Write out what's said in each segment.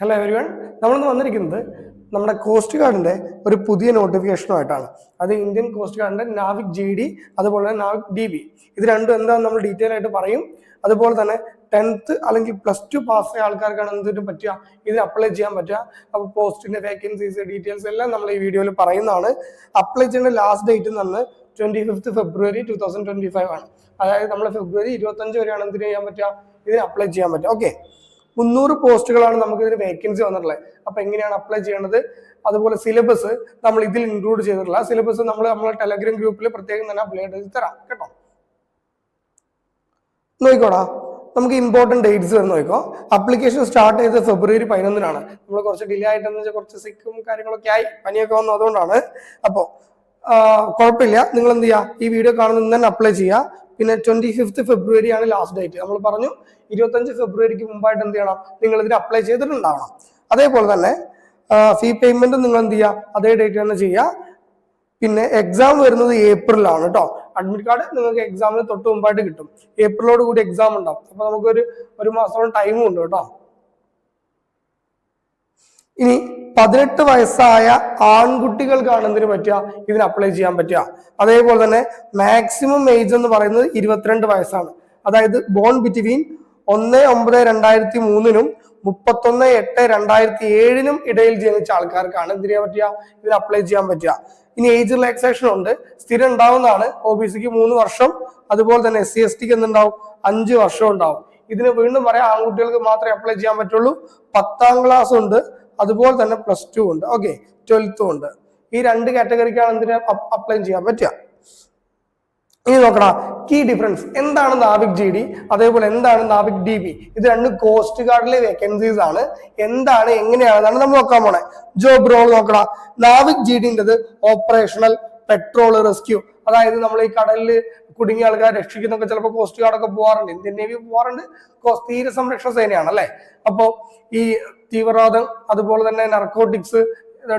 Hello everyone, നമ്മളിന്ന് വന്നിരിക്കുന്നത് നമ്മുടെ കോസ്റ്റ് ഗാർഡിന്റെ ഒരു പുതിയ നോട്ടിഫിക്കേഷനുമായിട്ടാണ്. അത് ഇന്ത്യൻ കോസ്റ്റ് ഗാർഡിന്റെ നാവിക് GD അതുപോലെ തന്നെ നാവിക് DB. ഇത് രണ്ടും എന്താണെന്ന് നമ്മൾ ഡീറ്റെയിൽ ആയിട്ട് പറയും. അതുപോലെ തന്നെ 10th അല്ലെങ്കിൽ +2 പാസ്സായ ആൾക്കാർക്കാണ് എന്തിനും പറ്റുക, ഇതിന് അപ്ലൈ ചെയ്യാൻ പറ്റുക. അപ്പോൾ പോസ്റ്റിന്റെ വേക്കൻസീസ് ഡീറ്റെയിൽസ് എല്ലാം നമ്മൾ ഈ വീഡിയോയിൽ പറയുന്നതാണ്. അപ്ലൈ ചെയ്യേണ്ട ലാസ്റ്റ് ഡേറ്റ് എന്ന് പറഞ്ഞാൽ 25th February 2025 ആണ്. അതായത് നമ്മൾ ഫെബ്രുവരി 25 വരെയാണ് എന്തിനു ചെയ്യാൻ പറ്റുക, ഇതിന് അപ്ലൈ ചെയ്യാൻ പറ്റുക. ഓക്കെ, 300 പോസ്റ്റുകളാണ് നമുക്ക് ഇതിന് വേക്കൻസി വന്നിട്ടുള്ളത്. അപ്പൊ എങ്ങനെയാണ് അപ്ലൈ ചെയ്യേണ്ടത്, അതുപോലെ സിലബസ് നമ്മൾ ഇതിൽ ഇൻക്ലൂഡ് ചെയ്തിട്ടുള്ള സിലബസ് നമ്മളെ ടെലഗ്രാം ഗ്രൂപ്പിൽ പ്രത്യേകം തന്നെ അപ്ലോഡ് ചെയ്ത് തരാം കേട്ടോ. നോക്കിക്കോടാ, നമുക്ക് ഇമ്പോർട്ടന്റ് ഡേറ്റ്സ് വന്ന് നോക്കോ. അപ്ലിക്കേഷൻ സ്റ്റാർട്ട് ചെയ്തത് February 11 നമ്മൾ കുറച്ച് ഡിലേ ആയിട്ടെന്ന് വെച്ചാൽ കുറച്ച് സിക്കും കാര്യങ്ങളൊക്കെ ആയി, പനിയൊക്കെ വന്നു, അതുകൊണ്ടാണ്. അപ്പോൾ കുഴപ്പമില്ല, നിങ്ങൾ എന്ത് ചെയ്യുക, ഈ വീഡിയോ കാണുന്ന തന്നെ അപ്ലൈ ചെയ്യുക. പിന്നെ 25th February ആണ് ലാസ്റ്റ് ഡേറ്റ്. നമ്മൾ പറഞ്ഞു 25 ഫെബ്രുവരിക്ക് മുമ്പായിട്ട് എന്ത് ചെയ്യണം, നിങ്ങൾ ഇതിന് അപ്ലൈ ചെയ്തിട്ടുണ്ടാവണം. അതേപോലെ തന്നെ ഫീ പേയ്മെന്റ് നിങ്ങൾ എന്ത് ചെയ്യുക, അതേ ഡേറ്റ് തന്നെ ചെയ്യുക. പിന്നെ എക്സാം വരുന്നത് ഏപ്രിലാണ് കേട്ടോ. അഡ്മിറ്റ് കാർഡ് നിങ്ങൾക്ക് എക്സാമിന് തൊട്ട് മുമ്പായിട്ട് കിട്ടും. ഏപ്രിലോട് കൂടി എക്സാം ഉണ്ടാവും. അപ്പൊ നമുക്കൊരു മാസത്തോളം ടൈമും ഉണ്ട് കേട്ടോ. ഇനി 18 വയസ്സായ ആൺകുട്ടികൾക്കാണ് എന്തിനു പറ്റുക, ഇതിന് അപ്ലൈ ചെയ്യാൻ പറ്റുക. അതേപോലെ തന്നെ മാക്സിമം ഏജ് എന്ന് പറയുന്നത് 22 വയസ്സാണ്. അതായത് ബോൺ ബിറ്റ്വീൻ 1/9/2003 31/8/2007 ഇടയിൽ ജനിച്ച ആൾക്കാർക്കാണ് എന്തിനു പറ്റുക, ഇതിന് അപ്ലൈ ചെയ്യാൻ പറ്റുക. ഇനി ഏജ് റിലാക്സേഷൻ ഉണ്ട്, സ്ഥിരം ഉണ്ടാവുന്നതാണ്. OBCക്ക് 3 വർഷം, അതുപോലെ തന്നെ SC STക്ക് എന്തുണ്ടാവും, 5 വർഷം ഉണ്ടാവും. ഇതിന് വീണ്ടും പറയാം, ആൺകുട്ടികൾക്ക് മാത്രമേ അപ്ലൈ ചെയ്യാൻ പറ്റുള്ളൂ. 10ാം ക്ലാസ് ഉണ്ട്, അതുപോലെ തന്നെ +2 ഉണ്ട്, ഓക്കെ, 12th ഉണ്ട്. ഈ 2 കാറ്റഗറിക്കാണ് എന്തിനാ അപ്ലൈ ചെയ്യാൻ പറ്റുക. ഇനി നോക്കണം, കീ ഡിഫറൻസ് എന്താണ് നാവിക് GD, അതേപോലെ എന്താണ് നാവിക് DB. ഇത് 2 കോസ്റ്റ് ഗാർഡിലെ വേക്കൻസീസ് ആണ്. എന്താണ് എങ്ങനെയാണെന്നാണ് നമ്മൾ നോക്കാൻ പോണേ. ജോബ് റോൾ നോക്കണം. നാവിക് GDൻ്റെത് ഓപ്പറേഷണൽ പെട്രോൾ റെസ്ക്യൂ, അതായത് നമ്മൾ ഈ കടലിൽ കുടുങ്ങിയ ആൾക്കാർ രക്ഷിക്കുന്നൊക്കെ ചിലപ്പോൾ കോസ്റ്റ് ഗാർഡൊക്കെ പോകാറുണ്ട്, ഇന്ത്യൻ നേവി പോകാറുണ്ട്. തീര സംരക്ഷണ സേനയാണ് അല്ലെ. അപ്പോ ഈ തീവ്രവാദം, അതുപോലെ തന്നെ നർക്കോട്ടിക്സ്,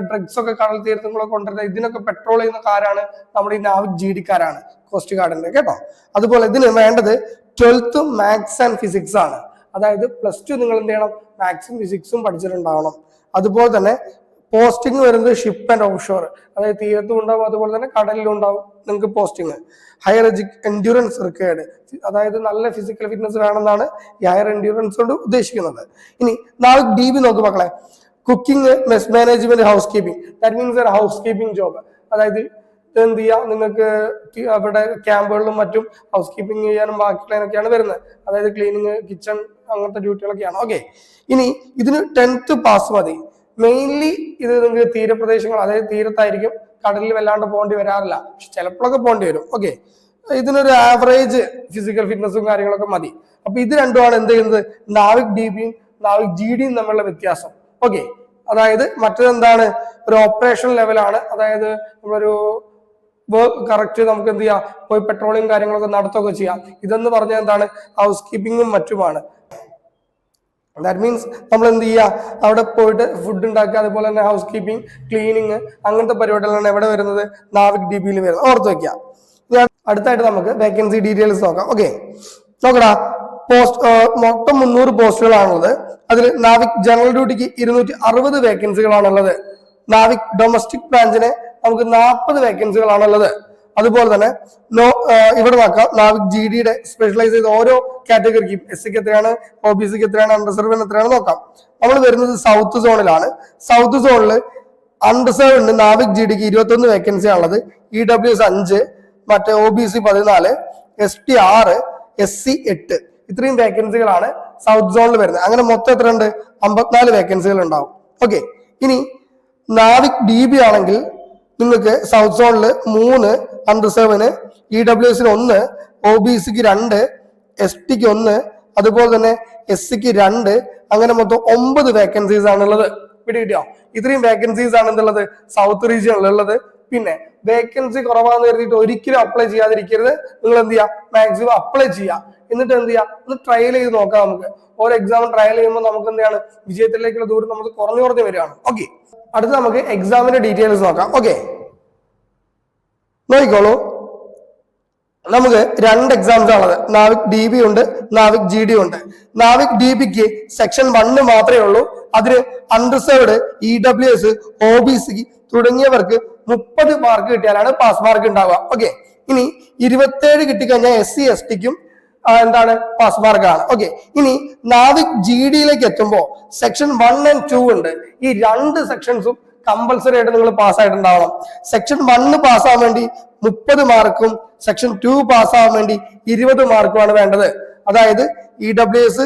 ഡ്രഗ്സ് ഒക്കെ കടൽ തീരത്തുകളൊക്കെ കൊണ്ടുവരുന്നത്, ഇതിനൊക്കെ പെട്രോൾ ചെയ്യുന്ന കാരാണ് നമ്മുടെ ഈ നാവിക് GDക്കാരാണ്, കോസ്റ്റ് ഗാർഡിന്റെ കേട്ടോ. അതുപോലെ ഇതിന് വേണ്ടത് 12th മാത്സ് ആൻഡ് ഫിസിക്സ് ആണ്. അതായത് +2 നിങ്ങൾ എന്ത് ചെയ്യണം, മാത്സും ഫിസിക്സും പഠിച്ചിട്ടുണ്ടാവണം. അതുപോലെ തന്നെ പോസ്റ്റിംഗ് വരുന്നത് ഷിപ്പ് ആൻഡ് ഓഫ്ഷോർ, അതായത് തീരത്തും ഉണ്ടാവും, അതുപോലെ തന്നെ കടലിലും ഉണ്ടാവും നിങ്ങൾക്ക് പോസ്റ്റിംഗ്. ഹയർ എൻഡ്യൂറൻസ് റിക്വയർഡ്, അതായത് നല്ല ഫിസിക്കൽ ഫിറ്റ്നസ് വേണമെന്നാണ് ഈ ഹയർ എൻഡ്യൂറൻസ് കൊണ്ട് ഉദ്ദേശിക്കുന്നത്. ഇനി നാവിക് DB നോക്ക് മക്കളെ. Cooking, mess management, house keeping. That means house keeping job. അതായത് എന്ത് ചെയ്യാം, നിങ്ങൾക്ക് അവിടെ ക്യാമ്പുകളിലും മറ്റും ഹൗസ് കീപ്പിംഗ് ചെയ്യാനും ബാക്കിയുള്ളതിനൊക്കെയാണ് വരുന്നത്. അതായത് ക്ലീനിങ്, കിച്ചൺ, അങ്ങനത്തെ ഡ്യൂട്ടികളൊക്കെയാണ്. ഓക്കെ, ഇനി ഇതിന് 10th പാസ് മതി. മെയിൻലി ഇത് നിങ്ങൾക്ക് തീരപ്രദേശങ്ങൾ, അതായത് തീരത്തായിരിക്കും, കടലിൽ വല്ലാണ്ട് പോകേണ്ടി വരാറില്ല, പക്ഷെ ചിലപ്പോഴൊക്കെ പോകേണ്ടി വരും. ഓക്കെ, ഇതിനൊരു ആവറേജ് ഫിസിക്കൽ ഫിറ്റ്നസും കാര്യങ്ങളൊക്കെ മതി. അപ്പൊ ഇത് രണ്ടുമാണ് എന്ത് ചെയ്യുന്നത്, നാവിക് DBയും നാവിക് GDയും തമ്മിലുള്ള വ്യത്യാസം. ഓക്കെ, അതായത് മറ്റേതെന്താണ്, ഒരു ഓപ്പറേഷൻ ലെവലാണ്. അതായത് നമ്മളൊരു കറക്റ്റ് നമുക്ക് എന്ത് ചെയ്യാം, പോയി പെട്രോളിയം കാര്യങ്ങളൊക്കെ നടത്തുകയൊക്കെ ചെയ്യാം. ഇതെന്ന് പറഞ്ഞാൽ എന്താണ്, ഹൗസ് കീപ്പിങ്ങും മറ്റുമാണ്. ദാറ്റ് മീൻസ് നമ്മൾ എന്ത് ചെയ്യുക, അവിടെ പോയിട്ട് ഫുഡ് ഉണ്ടാക്കുക, അതുപോലെ തന്നെ ഹൗസ് കീപ്പിംഗ്, ക്ലീനിങ്, അങ്ങനത്തെ പരിപാടികളാണ് എവിടെ വരുന്നത്, നാവിക് DBയിൽ വരുന്നത്. ഓർത്ത് വെക്കുക. അടുത്തായിട്ട് നമുക്ക് വേക്കൻസി ഡീറ്റെയിൽസ് നോക്കാം. ഓക്കെ, നോക്കടാ. മൊത്തം 300 പോസ്റ്റുകളാണുള്ളത്. അതിൽ നാവിക് ജനറൽ ഡ്യൂട്ടിക്ക് 260 വേക്കൻസികളാണുള്ളത്. നാവിക് ഡൊമസ്റ്റിക് ബ്രാഞ്ചിന് നമുക്ക് 40 വേക്കൻസികളാണുള്ളത്. അതുപോലെ തന്നെ ഇവിടെ നോക്കാം, നാവിക് GDയുടെ സ്പെഷ്യലൈസ് ചെയ്ത ഓരോ കാറ്റഗറിക്കും SCക്ക് എത്രയാണ്, OBCക്ക് എത്രയാണ്, അൺറിസർവ്ഡിന് എത്രയാണ് നോക്കാം. നമ്മൾ വരുന്നത് സൗത്ത് സോണിലാണ്. സൗത്ത് സോണിൽ അൺറിസർവ്ഡ് നാവിക് GDക്ക് 21 വേക്കൻസി ആണുള്ളത്. EWS 5, മറ്റേ OBC 14, ST 6, SC 8. ഇത്രയും വേക്കൻസികളാണ് സൗത്ത് സോണിൽ വരുന്നത്. അങ്ങനെ മൊത്തം എത്ര ഉണ്ട്, 54 വേക്കൻസികൾ ഉണ്ടാവും. ഓക്കെ, ഇനി നാവിക് DB ആണെങ്കിൽ നിങ്ങൾക്ക് സൗത്ത് സോണിൽ 3 അൺറിസർവ്ഡിന്, EWSന് 1, OBCക്ക് 2, STക്ക് 1, അതുപോലെ തന്നെ SCക്ക് 2, അങ്ങനെ മൊത്തം 9 വേക്കൻസീസ് ആണുള്ളത്. പിടികിട്ടിയോ? ഇത്രയും വേക്കൻസീസ് ആണ് എന്തുള്ളത്, സൗത്ത് റീജിയനിലുള്ളത്. പിന്നെ വേക്കൻസി കുറവാന്ന് കരുതിയിട്ട് ഒരിക്കലും അപ്ലൈ ചെയ്യാതിരിക്കരുത്. നിങ്ങൾ എന്ത് ചെയ്യുക, മാക്സിമം അപ്ലൈ ചെയ്യുക. എന്നിട്ട് എന്ത് ചെയ്യുക, ഒന്ന് ട്രയൽ ചെയ്ത് നോക്കാം. നമുക്ക് ഓരോ എക്സാം ട്രയൽ ചെയ്യുമ്പോൾ നമുക്ക് എന്താണ്, വിജയത്തിലേക്കുള്ള ദൂരം നമുക്ക് കുറഞ്ഞു വരികയാണ്. ഓക്കെ, അടുത്ത് നമുക്ക് എക്സാമിന്റെ ഡീറ്റെയിൽസ് നോക്കാം. ഓക്കെ, നോക്കിക്കോളൂ. നമുക്ക് 2 എക്സാംസ് ആണുള്ളത്. നാവിക് DB ഉണ്ട്, നാവിക് GD ഉണ്ട്. നാവിക് DBക്ക് സെക്ഷൻ 1 മാത്രമേ ഉള്ളൂ. അതിന് അൺറിസർവ്ഡ്, EWS, OBC തുടങ്ങിയവർക്ക് 30 മാർക്ക് കിട്ടിയാലാണ് പാസ് മാർക്ക് ഉണ്ടാവുക. ഓക്കെ, ഇനി 27 കിട്ടിക്കഴിഞ്ഞാൽ SC STക്കും എന്താണ് പാസ് മാർക്കാണ്. ഓക്കെ, ഇനി നാവിക് GDയിലേക്ക് എത്തുമ്പോൾ സെക്ഷൻ 1 and 2 ഉണ്ട്. ഈ രണ്ട് സെക്ഷൻസും കമ്പൽസറി ആയിട്ട് നിങ്ങൾ പാസ്സായിട്ടുണ്ടാവണം. സെക്ഷൻ 1 പാസ്സാവാൻ വേണ്ടി 30 മാർക്കും സെക്ഷൻ 2 പാസ്സാവാൻ വേണ്ടി 20 മാർക്കുമാണ് വേണ്ടത്. അതായത് EWS,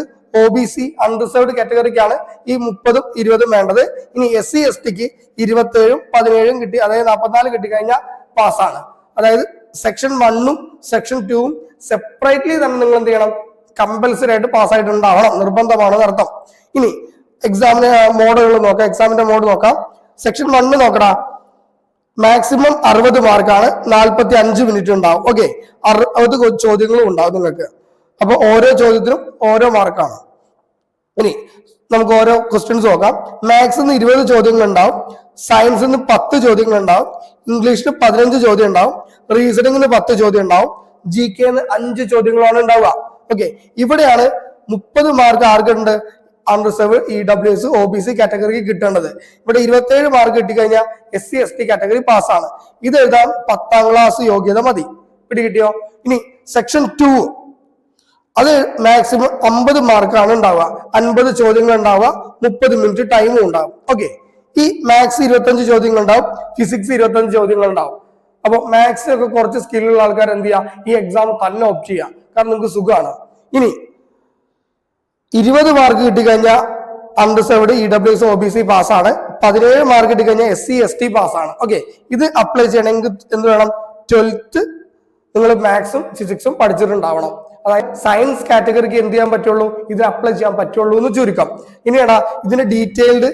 OBC, അൺറിസർവ്ഡ് കാറ്റഗറിക്കാണ് ഈ 30ഉം 20ഉം വേണ്ടത്. ഇനി SC STക്ക് 27ഉം 17ഉം കിട്ടി, അതായത് 44 കിട്ടിക്കഴിഞ്ഞാൽ പാസ്സാണ്. അതായത് സെക്ഷൻ 1ഉം സെക്ഷൻ 2ഉം സെപ്പറേറ്റ്ലി തന്നെ നിങ്ങൾ എന്ത് ചെയ്യണം, കമ്പൽസറി ആയിട്ട് പാസ്സായിട്ടുണ്ടാവണം, നിർബന്ധമാണ് അർത്ഥം. ഇനി എക്സാമിന് മോഡുകൾ നോക്കാം, എക്സാമിന്റെ മോഡ് നോക്കാം. സെക്ഷൻ 1 നോക്കടാ, മാക്സിമം 60 മാർക്കാണ്, 45 മിനിറ്റ് ഉണ്ടാവും. ഓക്കെ, 60 ചോദ്യങ്ങളും ഉണ്ടാവും നിങ്ങൾക്ക്. അപ്പൊ ഓരോ ചോദ്യത്തിനും ഓരോ മാർക്കാണ്. ഇനി നമുക്ക് ഓരോ ക്വസ്റ്റ്യൻസ് നോക്കാം. മാത്സിന് 20 ചോദ്യങ്ങൾ ഉണ്ടാവും, സയൻസിന് 10 ചോദ്യങ്ങൾ ഉണ്ടാവും, ഇംഗ്ലീഷിന് 15 ചോദ്യം ഉണ്ടാവും, റീസണിങ്ങിന് 10 ചോദ്യം ഉണ്ടാവും, GK 5 ചോദ്യങ്ങളാണ് ഉണ്ടാവുക. ഓക്കെ, ഇവിടെയാണ് 30 മാർക്ക് ആർക്കുണ്ട്, അൺറിസർവ്ഡ്, EWS, OBC കാറ്റഗറിക്ക് കിട്ടേണ്ടത്. ഇവിടെ 27 മാർക്ക് കിട്ടിക്കഴിഞ്ഞാൽ SC ST കാറ്റഗറി പാസ്സാണ്. ഇത് എഴുതാൻ 10ാം ക്ലാസ് യോഗ്യത മതി. പിടികിട്ടിയോ? ഇനി സെക്ഷൻ 2 അത് മാക്സിമം 50 മാർക്കാണ് ഉണ്ടാവുക, 50 ചോദ്യങ്ങൾ ഉണ്ടാവുക, 30 മിനിറ്റ് ടൈമും ഉണ്ടാവും. ഓക്കെ, ഈ മാത്സ് 25 ചോദ്യങ്ങൾ ഉണ്ടാവും, ഫിസിക്സ് 25 ചോദ്യങ്ങൾ ഉണ്ടാവും. അപ്പൊ മാത്സിലൊക്കെ കുറച്ച് സ്കില്ലുള്ള ആൾക്കാർ എന്ത് ചെയ്യുക, ഈ എക്സാം തന്നെ ഓപ്റ്റ് ചെയ്യുക, കാരണം നിങ്ങൾക്ക് സുഖമാണ്. ഇനി 20 മാർക്ക് കിട്ടിക്കഴിഞ്ഞാൽ അൺറിസർവ്ഡ്, EWS, OBC പാസ്സാണ്. 17 മാർക്ക് കിട്ടിക്കഴിഞ്ഞാൽ SC ST പാസ്സാണ്. ഓക്കെ, ഇത് അപ്ലൈ ചെയ്യണമെങ്കിൽ എന്ത് വേണം, 12th നിങ്ങൾ മാത്സും ഫിസിക്സും പഠിച്ചിട്ടുണ്ടാവണം. അതായത് സയൻസ് കാറ്റഗറിക്ക് എന്ത് ചെയ്യാൻ പറ്റുള്ളൂ, ഇത് അപ്ലൈ ചെയ്യാൻ പറ്റുള്ളൂ എന്ന് ചുരുക്കം. ഇനിയാടാ ഇതിന്റെ ഡീറ്റെയിൽഡ്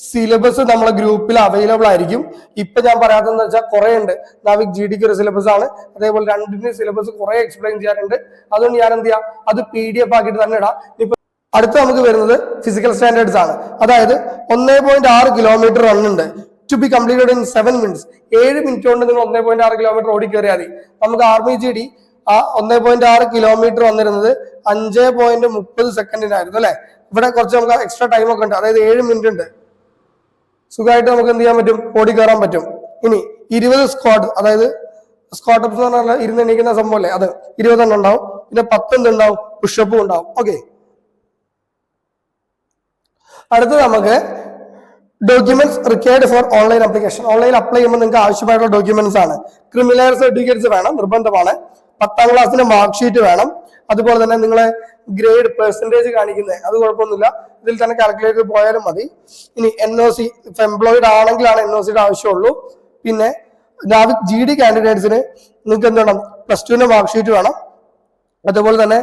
സിലബസ് നമ്മളെ ഗ്രൂപ്പിൽ അവൈലബിൾ ആയിരിക്കും. ഇപ്പൊ ഞാൻ പറയാത്തതെന്ന് വെച്ചാൽ കുറെ ഉണ്ട്. നാവിക് GDക്ക് ഒരു സിലബസ് ആണ്, അതേപോലെ രണ്ടിന്റെ സിലബസ് കുറെ എക്സ്പ്ലെയിൻ ചെയ്യാറുണ്ട്. അതുകൊണ്ട് ഞാൻ എന്ത് ചെയ്യാം, അത് PDF ആക്കിയിട്ട് തന്നെ ഇടാം. ഇപ്പൊ അടുത്ത് നമുക്ക് വരുന്നത് ഫിസിക്കൽ സ്റ്റാൻഡേർഡ്സ് ആണ്. അതായത് 1.6 കിലോമീറ്റർ റൺ ഉണ്ട്, to be completed in 7 minutes. 7 minute കൊണ്ട് നിങ്ങൾ 1.6 കിലോമീറ്റർ ഓടി കയറിയാൽ മതി. നമുക്ക് ആർമി GD ആ 1.6 കിലോമീറ്റർ വന്നിരുന്നത് 5.30 സെക്കൻഡിനായിരുന്നു അല്ലെ. ഇവിടെ കുറച്ച് നമുക്ക് എക്സ്ട്രാ ടൈം ഒക്കെ ഉണ്ട്, അതായത് 7 മിനിറ്റ് ഉണ്ട്. സുഖമായിട്ട് നമുക്ക് എന്ത് ചെയ്യാൻ പറ്റും, ഓടി കയറാൻ പറ്റും. ഇനി 20 സ്ക്വാഡ്, അതായത് സ്ക്വാഡ് അപ്സ് എന്ന് പറഞ്ഞാൽ ഇരുന്ന് എണീക്കുന്ന സംഭവം അല്ലേ, അത് 20 എണ്ണം ഉണ്ടാവും. പിന്നെ 10 ഉണ്ടാവും, പുഷപ്പും ഉണ്ടാവും. ഓക്കെ, അടുത്തത് നമുക്ക് documents required for online application. Online apply ചെയ്യുമ്പോൾ നിങ്ങൾക്ക് ആവശ്യമായിട്ടുള്ള ഡോക്യുമെന്റ്സ് ആണ്. ക്രിമിനൽ സർട്ടിഫിക്കറ്റ്സ് വേണം, നിർബന്ധമാണ്. 10ാം ക്ലാസ്സിന്റെ മാർക്ക് ഷീറ്റ് വേണം. അതുപോലെ തന്നെ നിങ്ങളെ ഗ്രേഡ് പെർസെന്റേജ് കാണിക്കുന്നത്, അത് കുഴപ്പമൊന്നുമില്ല, ഇതിൽ തന്നെ കാൽക്കുലേറ്റ് പോയാലും മതി. ഇനി NOC, ഇപ്പൊ എംപ്ലോയിഡ് ആണെങ്കിലാണ് NOCയുടെ ആവശ്യമുള്ളൂ. പിന്നെ നാവിക് GD കാൻഡിഡേറ്റ്സിന് നിങ്ങൾക്ക് എന്ത് വേണം, +2ന്റെ മാർക്ക് ഷീറ്റ് വേണം. അതുപോലെ തന്നെ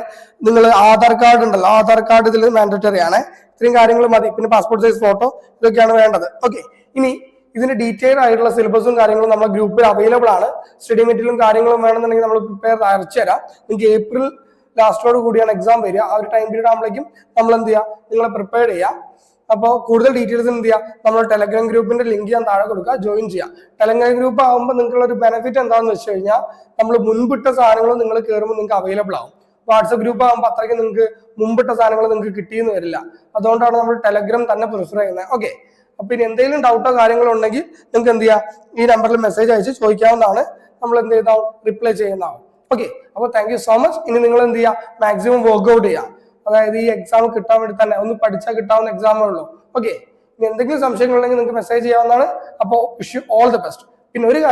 നിങ്ങൾ ആധാർ കാർഡ് ഉണ്ടല്ലോ, ആധാർ കാർഡ് ഇതിൽ മാൻഡറ്ററി ആണ്. ഇത്രയും കാര്യങ്ങൾ മതി. പിന്നെ പാസ്പോർട്ട് സൈസ് ഫോട്ടോ, ഇതൊക്കെയാണ് വേണ്ടത്. ഓക്കെ, ഇനി ഇതിന്റെ ഡീറ്റെയിൽ ആയിട്ടുള്ള സിലബസും കാര്യങ്ങളും നമ്മുടെ ഗ്രൂപ്പിൽ അവൈലബിൾ ആണ്. സ്റ്റഡി മെറ്റീരിയലും കാര്യങ്ങളും വേണമെന്നുണ്ടെങ്കിൽ നമ്മൾ പ്രിപ്പയർ അയച്ചു തരാം. നിങ്ങൾക്ക് ഏപ്രിൽ ലാസ്റ്റോട് കൂടിയാണ് എക്സാം വരിക. ആ ഒരു ടൈം പീരീഡ് ആകുമ്പോഴേക്കും നമ്മൾ എന്ത് ചെയ്യുക, നിങ്ങളെ പ്രിപ്പയർ ചെയ്യാം. അപ്പോൾ കൂടുതൽ ഡീറ്റെയിൽസ് എന്ത് ചെയ്യുക, നമ്മൾ ടെലഗ്രാം ഗ്രൂപ്പിന്റെ ലിങ്ക് ഞാൻ താഴെ കൊടുക്കുക, ജോയിൻ ചെയ്യാം. ടെലഗ്രാം ഗ്രൂപ്പ് ആകുമ്പോൾ നിങ്ങൾക്കുള്ള ഒരു ബെനിഫിറ്റ് എന്താണെന്ന് വെച്ച് കഴിഞ്ഞാൽ നമ്മൾ മുൻപിട്ട സാധനങ്ങൾ നിങ്ങൾ കയറുമ്പോൾ നിങ്ങൾക്ക് അവൈലബിൾ ആവും. വാട്സപ്പ് ഗ്രൂപ്പ് ആകുമ്പോൾ അത്രയ്ക്ക് നിങ്ങൾക്ക് മുമ്പിട്ട സാധനങ്ങൾ നിങ്ങൾക്ക് കിട്ടിയെന്ന് വരില്ല. അതുകൊണ്ടാണ് നമ്മൾ ടെലഗ്രാം തന്നെ പ്രിഫർ ചെയ്യുന്നത്. ഓക്കെ, അപ്പൊ ഇനി എന്തെങ്കിലും ഡൗട്ടോ കാര്യങ്ങളോ ഉണ്ടെങ്കിൽ നിങ്ങൾക്ക് എന്ത് ചെയ്യാം, ഈ നമ്പറിൽ മെസ്സേജ് അയച്ച് ചോദിക്കാവുന്നതാണ്. നമ്മൾ എന്ത് ചെയ്താവും, റിപ്ലൈ ചെയ്യുന്നതാവും. ഓക്കെ, അപ്പോൾ താങ്ക് യു സോ മച്ച്. ഇനി നിങ്ങൾ എന്ത് ചെയ്യുക, മാക്സിമം വർക്ക്ഔട്ട് ചെയ്യുക. അതായത് ഈ എക്സാം കിട്ടാൻ വേണ്ടി തന്നെ ഒന്ന് പഠിച്ചാൽ കിട്ടാവുന്ന എക്സാമേ ഉള്ളൂ. ഓക്കെ, ഇനി എന്തെങ്കിലും സംശയങ്ങളുണ്ടെങ്കിൽ നിങ്ങൾക്ക് മെസ്സേജ് ചെയ്യാവുന്നതാണ്. അപ്പോൾ wish you all the best. പിന്നെ ഒരു കാര്യം